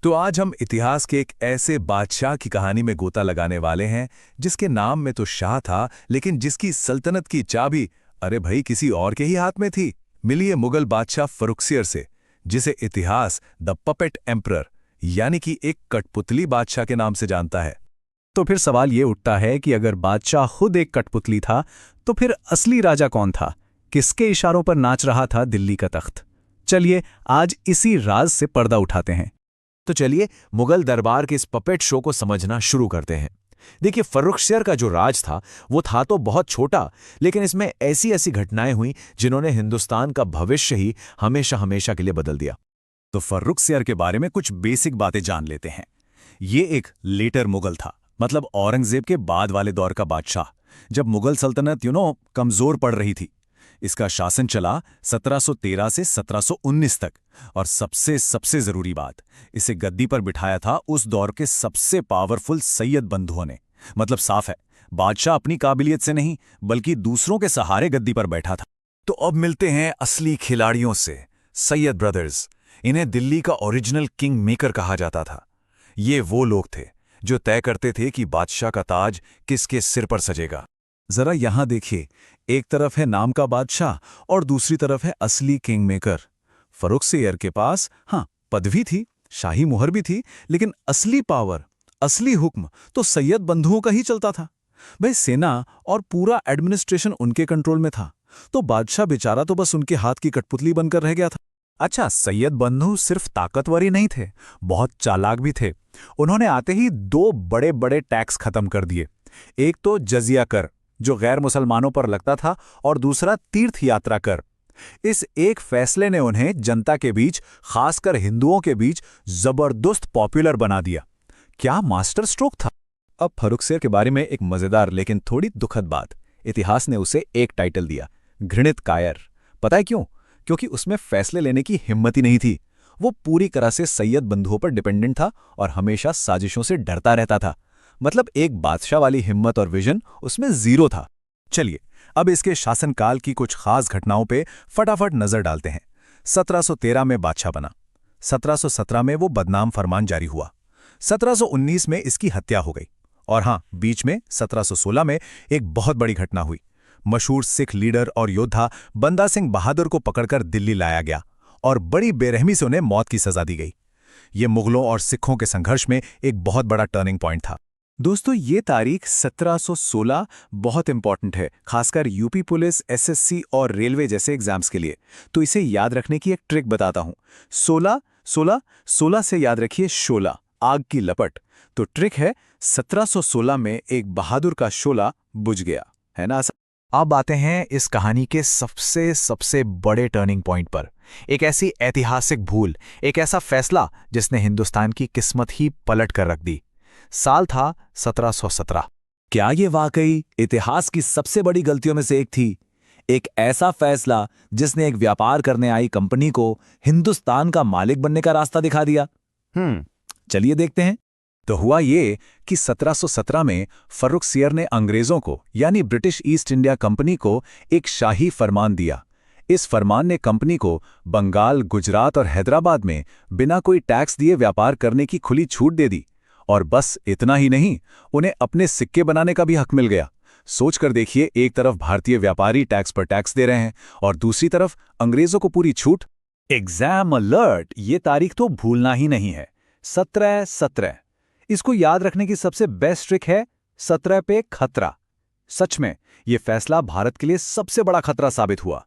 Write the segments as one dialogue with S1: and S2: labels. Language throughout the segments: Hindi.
S1: तो आज हम इतिहास के एक ऐसे बादशाह की कहानी में गोता लगाने वाले हैं जिसके नाम में तो शाह था, लेकिन जिसकी सल्तनत की चाबी अरे भाई किसी और के ही हाथ में थी। मिलिए मुगल बादशाह फर्रुखसियर से, जिसे इतिहास द पपेट एम्परर यानी कि एक कठपुतली बादशाह के नाम से जानता है।
S2: तो फिर सवाल ये उठता है कि अगर बादशाह खुद एक कठपुतली था तो फिर असली राजा कौन था? किसके इशारों पर नाच रहा था दिल्ली का तख्त? चलिए आज इसी राज से पर्दा उठाते हैं।
S3: तो चलिए मुगल दरबार के इस पपेट शो को समझना शुरू करते हैं। देखिए, फर्रुखसियर का जो राज था वो था तो बहुत छोटा, लेकिन इसमें ऐसी ऐसी घटनाएं हुई जिन्होंने हिंदुस्तान का भविष्य ही हमेशा हमेशा के लिए बदल दिया।
S2: तो फर्रुखसियर के बारे में कुछ बेसिक बातें जान लेते हैं। ये एक लेटर मुगल था, मतलब औरंगजेब के बाद वाले दौर का बादशाह, जब मुगल सल्तनत कमजोर पड़ रही थी। इसका शासन चला 1713 से 1719 तक, और सबसे जरूरी बात, इसे गद्दी पर बिठाया था उस दौर के सबसे पावरफुल सैयद बंधुओं ने। मतलब साफ है, बादशाह अपनी काबिलियत से नहीं बल्कि दूसरों के सहारे गद्दी पर बैठा था।
S1: तो अब मिलते हैं असली खिलाड़ियों से, सैयद ब्रदर्स। इन्हें दिल्ली का ओरिजिनल किंग मेकर कहा जाता था। ये वो लोग थे जो तय करते थे कि बादशाह का ताज किसके सिर पर सजेगा।
S2: जरा यहां देखिए, एक तरफ है नाम का बादशाह और दूसरी तरफ है असली किंग मेकर। फर्रुखसियर के पास पदवी थी, शाही मुहर भी थी, लेकिन असली पावर, असली हुक्म तो सैयद बंधुओं का ही चलता था। भाई सेना और पूरा एडमिनिस्ट्रेशन उनके कंट्रोल में था, तो बादशाह बेचारा तो बस उनके हाथ की कठपुतली बनकर रह गया था। अच्छा, सैयद बंधु सिर्फ ताकतवर ही नहीं थे, बहुत चालाक भी थे। उन्होंने आते ही दो बड़े बड़े टैक्स खत्म कर दिए। एक तो जजिया कर, जो गैर मुसलमानों पर लगता था, और दूसरा तीर्थ यात्रा कर। इस एक फैसले ने उन्हें जनता के बीच, खासकर हिंदुओं के बीच, जबरदस्त पॉपुलर बना दिया। क्या मास्टर स्ट्रोक था। अब फर्रुखसियर के बारे में एक मजेदार लेकिन थोड़ी दुखद बात, इतिहास ने उसे एक टाइटल दिया, घृणित कायर। पता है क्यों? क्योंकि उसमें फैसले लेने की हिम्मत ही नहीं थी। वो पूरी तरह से सैयद बंधुओं पर डिपेंडेंट था और हमेशा साजिशों से डरता रहता था। मतलब एक बादशाह वाली हिम्मत और विजन उसमें जीरो था। चलिए अब इसके शासनकाल की कुछ खास घटनाओं पे फटाफट नजर डालते हैं। 1713 में बादशाह बना। 1717 में वो बदनाम फरमान जारी हुआ। 1719 में इसकी हत्या हो गई। और बीच में 1716 में एक बहुत बड़ी घटना हुई। मशहूर सिख लीडर और योद्धा बंदा सिंह बहादुर को पकड़कर दिल्ली लाया गया और बड़ी बेरहमी से उन्हें मौत की सजा दी गई। ये मुगलों और सिखों के संघर्ष में एक बहुत बड़ा टर्निंग पॉइंट था। दोस्तों, ये तारीख 1716 बहुत इंपॉर्टेंट है, खासकर यूपी पुलिस, एसएससी और रेलवे जैसे एग्जाम्स के लिए। तो इसे याद रखने की एक ट्रिक बताता हूं। 16 से याद रखिए शोला, आग की लपट। तो ट्रिक है, 1716 में एक बहादुर का शोला बुझ गया, है ना। अब आते हैं इस कहानी के सबसे बड़े टर्निंग पॉइंट पर। एक ऐसी ऐतिहासिक भूल, एक ऐसा फैसला जिसने हिंदुस्तान की किस्मत ही पलट कर रख दी। साल था 1717। क्या ये वाकई इतिहास की सबसे बड़ी गलतियों में से एक थी? एक ऐसा फैसला जिसने एक व्यापार करने आई कंपनी को हिंदुस्तान का मालिक बनने का रास्ता दिखा दिया। चलिए देखते हैं। तो हुआ ये कि 1717 में फर्रुखसियर ने अंग्रेजों को, यानी ब्रिटिश ईस्ट इंडिया कंपनी को, एक शाही फरमान दिया। इस फरमान ने कंपनी को बंगाल, गुजरात और हैदराबाद में बिना कोई टैक्स दिए व्यापार करने की खुली छूट दे दी। और बस इतना ही नहीं, उन्हें अपने सिक्के बनाने का भी हक मिल गया। सोच कर देखिए, एक तरफ भारतीय व्यापारी टैक्स पर टैक्स दे रहे हैं और दूसरी तरफ अंग्रेजों को पूरी छूट। एग्जाम अलर्ट, ये तारीख तो भूलना ही नहीं है। 1717। इसको याद रखने की सबसे बेस्ट ट्रिक है 17 पे खतरा। सच में यह फैसला भारत के लिए सबसे बड़ा खतरा साबित हुआ।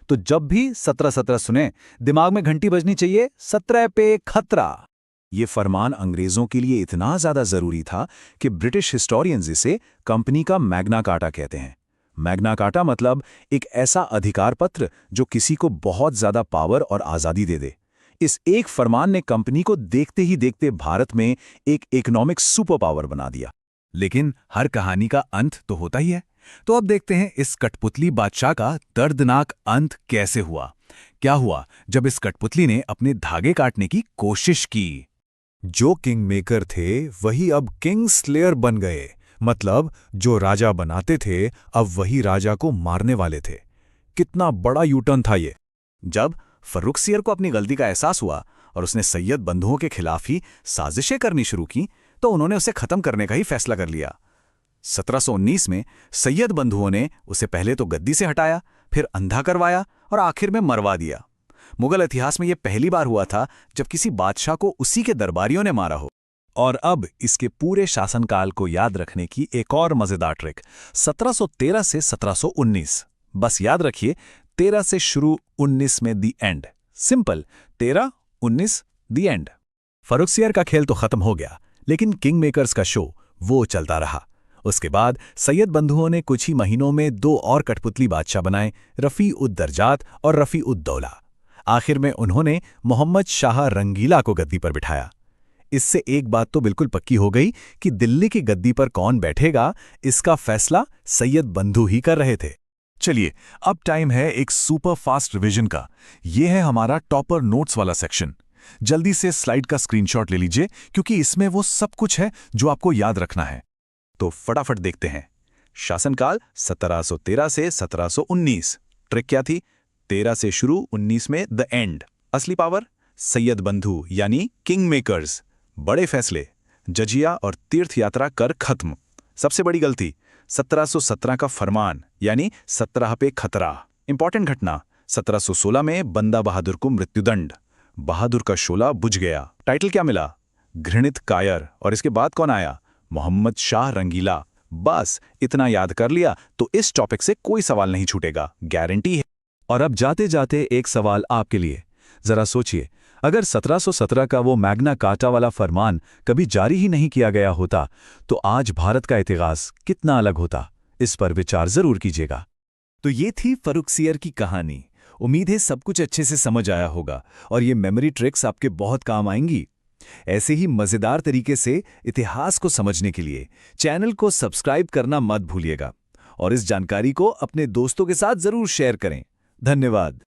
S2: तो जब भी 1717 सुने, दिमाग में घंटी बजनी चाहिए, 17 पे खतरा। ये फरमान अंग्रेजों के लिए इतना ज्यादा जरूरी था कि ब्रिटिश हिस्टोरियंस इसे कंपनी का मैग्ना कार्टा कहते हैं। मैग्ना कार्टा मतलब एक ऐसा अधिकार पत्र जो किसी को बहुत ज्यादा पावर और आजादी दे दे। इस एक फरमान ने कंपनी को देखते ही देखते भारत में एक इकोनॉमिक सुपर पावर बना दिया। लेकिन हर कहानी का अंत तो होता ही है। तो अब देखते हैं इस कठपुतली बादशाह का दर्दनाक अंत कैसे हुआ। क्या हुआ जब इस कठपुतली ने अपने धागे काटने की कोशिश की। जो किंग मेकर थे वही अब किंग स्लेयर बन गए। मतलब जो राजा बनाते थे अब वही राजा को मारने वाले थे। कितना बड़ा यूटर्न था ये। जब फर्रुखसियर को अपनी गलती का एहसास हुआ और उसने सैयद बंधुओं के खिलाफ ही साजिशें करनी शुरू की, तो उन्होंने उसे खत्म करने का ही फैसला कर लिया। 1719 में सैयद बंधुओं ने उसे पहले तो गद्दी से हटाया, फिर अंधा करवाया और आखिर में मरवा दिया। मुगल इतिहास में यह पहली बार हुआ था जब किसी बादशाह को उसी के दरबारियों ने मारा हो।
S1: और अब इसके पूरे शासनकाल को याद रखने की एक और मजेदार ट्रिक, 1713 से 1719। बस याद रखिए, 13 से शुरू, 19 में the end. Simple, 13, 19, the end.
S2: Farrukhsiyar का खेल तो खत्म हो गया, लेकिन किंग मेकर्स का शो वो चलता रहा। उसके बाद सैयद बंधुओं ने कुछ ही महीनों में 2 और कठपुतली बादशाह बनाए, रफ़ी-उद-दरजात और रफ़ी-उद-दौला। आखिर में उन्होंने मोहम्मद शाह रंगीला को गद्दी पर बिठाया। इससे एक बात तो बिल्कुल पक्की हो गई कि दिल्ली की गद्दी पर कौन बैठेगा, इसका फैसला सैयद बंधु ही कर रहे थे।
S1: चलिए, अब टाइम है एक सुपर फास्ट रिवीजन का। ये है हमारा टॉपर नोट्स वाला सेक्शन। जल्दी से स्लाइड का स्क्रीनशॉट ले लीजिए, क्योंकि इसमें वो सब कुछ है जो आपको याद रखना है। तो फटाफट देखते हैं। शासनकाल 1713 से 1719। ट्रिक क्या थी? 13 से शुरू, 19 में द एंड। असली पावर सैयद बंधु यानी किंग मेकर्स। बड़े फैसले, जजिया और तीर्थ यात्रा कर खत्म। सबसे बड़ी गलती 1717 का फरमान यानी 17 पे खतरा। इंपॉर्टेंट घटना 1716 में बंदा बहादुर को मृत्युदंड। बहादुर का शोला बुझ गया। टाइटल क्या मिला? घृणित कायर। और इसके बाद कौन आया? मोहम्मद शाह रंगीला। बस इतना याद कर लिया तो इस टॉपिक से कोई सवाल नहीं छूटेगा, गारंटी है।
S2: और अब जाते जाते एक सवाल आपके लिए। जरा सोचिए, अगर 1717 का वो मैग्ना कार्टा वाला फरमान कभी जारी ही नहीं किया गया होता, तो आज भारत का इतिहास कितना अलग होता? इस पर विचार जरूर कीजिएगा। तो ये थी फर्रुखसियर की कहानी। उम्मीद है सब कुछ अच्छे से समझ आया होगा और ये मेमोरी ट्रिक्स आपके बहुत काम आएंगी। ऐसे ही मजेदार तरीके से इतिहास को समझने के लिए चैनल को सब्सक्राइब करना मत भूलिएगा और इस जानकारी को अपने दोस्तों के साथ जरूर शेयर करें। धन्यवाद।